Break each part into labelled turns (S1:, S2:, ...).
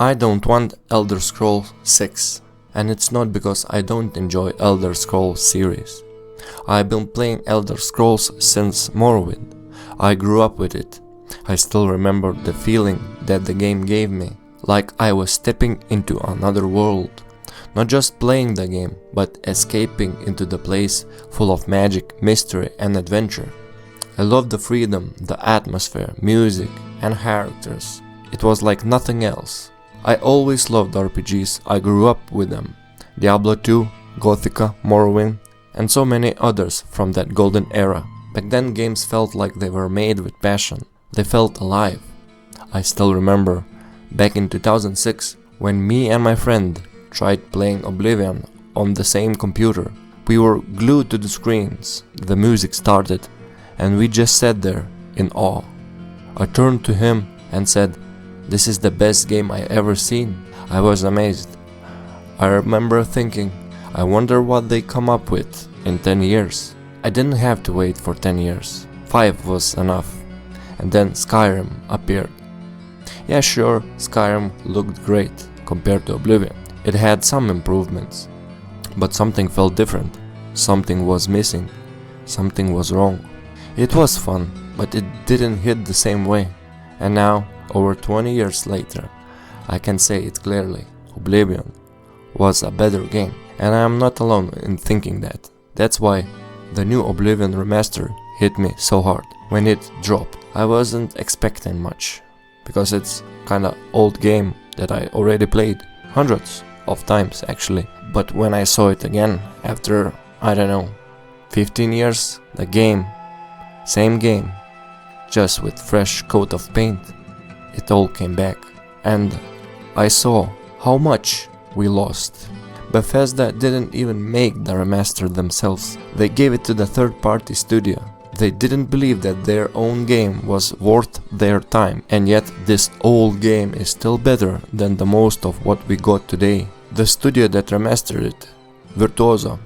S1: I don't want Elder Scrolls 6, and it's not because I don't enjoy Elder Scrolls series. I've been playing Elder Scrolls since Morrowind. I grew up with it. I still remember the feeling that the game gave me, like I was stepping into another world. Not just playing the game, but escaping into the place full of magic, mystery and adventure. I loved the freedom, the atmosphere, music and characters. It was like nothing else. I always loved RPGs, I grew up with them. Diablo 2, Gothic, Morrowind and so many others from that golden era. Back then games felt like they were made with passion. They felt alive. I still remember back in 2006 when me and my friend tried playing Oblivion on the same computer. We were glued to the screens. The music started and we just sat there in awe. I turned to him and said, "This is the best game I ever seen." I was amazed. I remember thinking, I wonder what they come up with in 10 years. I didn't have to wait for 10 years. 5 was enough. And then Skyrim appeared. Yeah, sure, Skyrim looked great compared to Oblivion. It had some improvements. But something felt different. Something was missing. Something was wrong. It was fun, but it didn't hit the same way. And now, over 20 years later, I can say it clearly. Oblivion was a better game. And I am not alone in thinking that. That's why the new Oblivion Remaster hit me so hard. When it dropped, I wasn't expecting much, because it's kinda old game that I already played hundreds of times actually. But when I saw it again after, I don't know, 15 years, the game, same game, just with fresh coat of paint, it all came back. And I saw how much we lost. Bethesda didn't even make the remaster themselves. They gave it to the third-party studio. They didn't believe that their own game was worth their time, and yet this old game is still better than the most of what we got today. The studio that remastered it, Virtuoso,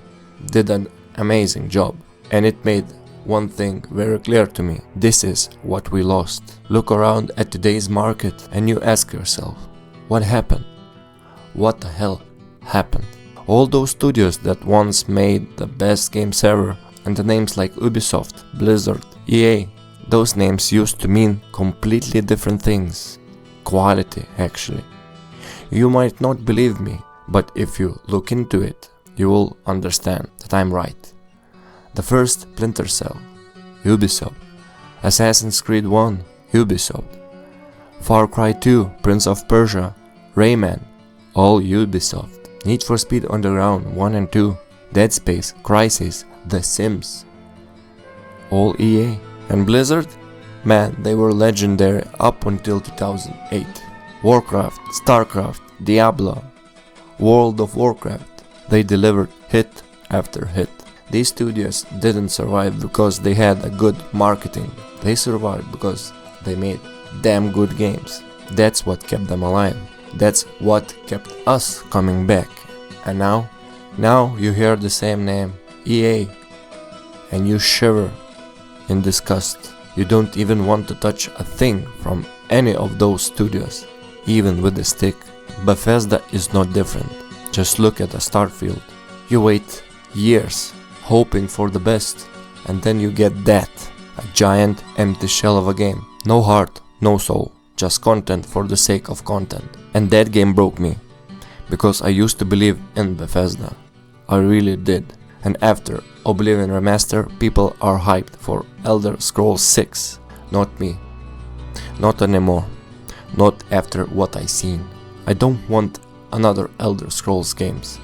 S1: did an amazing job, and it made one thing very clear to me. This is what we lost. Look around at today's market and you ask yourself, what happened? What the hell happened? All those studios that once made the best games ever, and the names like Ubisoft, Blizzard, EA, those names used to mean completely different things. Quality, actually. You might not believe me, but if you look into it, you will understand that I'm right. The first Splinter Cell, Ubisoft. Assassin's Creed 1, Ubisoft. Far Cry 2, Prince of Persia, Rayman, all Ubisoft. Need for Speed Underground 1 and 2, Dead Space, Crysis, The Sims, all EA. And Blizzard? Man, they were legendary up until 2008. Warcraft, Starcraft, Diablo, World of Warcraft. They delivered hit after hit. These studios didn't survive because they had a good marketing. They survived because they made damn good games. That's what kept them alive. That's what kept us coming back. And now you hear the same name, EA, and you shiver in disgust. You don't even want to touch a thing from any of those studios, even with a stick. Bethesda is not different. Just look at a Starfield. You wait years hoping for the best, and then you get that, a giant empty shell of a game. No heart, no soul, just content for the sake of content. And that game broke me, because I used to believe in Bethesda. I really did. And after Oblivion Remaster, people are hyped for Elder Scrolls 6. Not me. Not anymore. Not after what I seen. I don't want another Elder Scrolls games.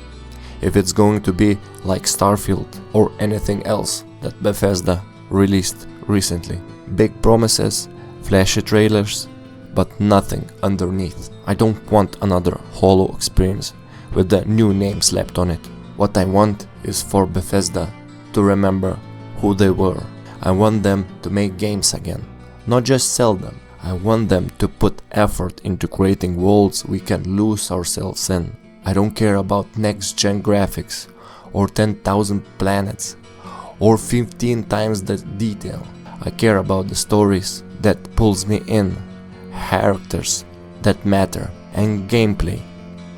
S1: If it's going to be like Starfield or anything else that Bethesda released recently. Big promises, flashy trailers, but nothing underneath. I don't want another hollow experience with the new name slapped on it. What I want is for Bethesda to remember who they were. I want them to make games again, not just sell them. I want them to put effort into creating worlds we can lose ourselves in. I don't care about next-gen graphics, or 10,000 planets, or 15 times the detail. I care about the stories that pulls me in, characters that matter, and gameplay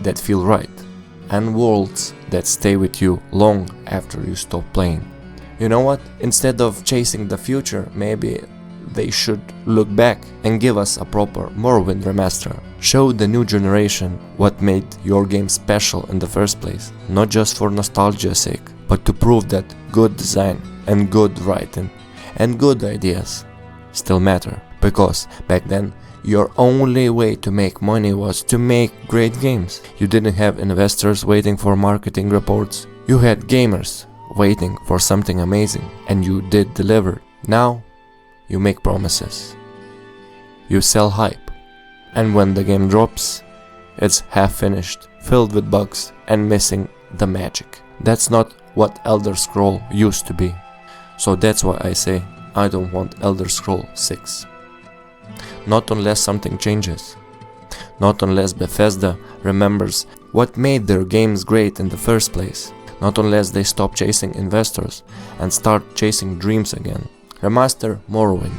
S1: that feel right, and worlds that stay with you long after you stop playing. You know what? Instead of chasing the future, maybe they should look back and give us a proper Morrowind Remaster. Show the new generation what made your game special in the first place, not just for nostalgia's sake, but to prove that good design and good writing and good ideas still matter. Because back then, your only way to make money was to make great games. You didn't have investors waiting for marketing reports. You had gamers waiting for something amazing, and you did deliver. Now, you make promises. You sell hype. And when the game drops, it's half finished, filled with bugs, and missing the magic. That's not what Elder Scroll used to be. So that's why I say I don't want Elder Scroll 6. Not unless something changes. Not unless Bethesda remembers what made their games great in the first place. Not unless they stop chasing investors and start chasing dreams again. Remaster Morrowind.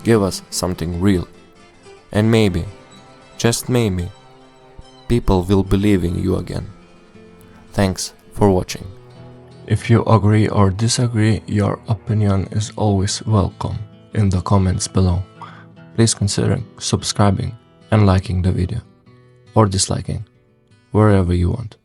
S1: Give us something real. And maybe, just maybe, people will believe in you again. Thanks for watching. If you agree or disagree, your opinion is always welcome in the comments below. Please consider subscribing and liking the video, or disliking, wherever you want.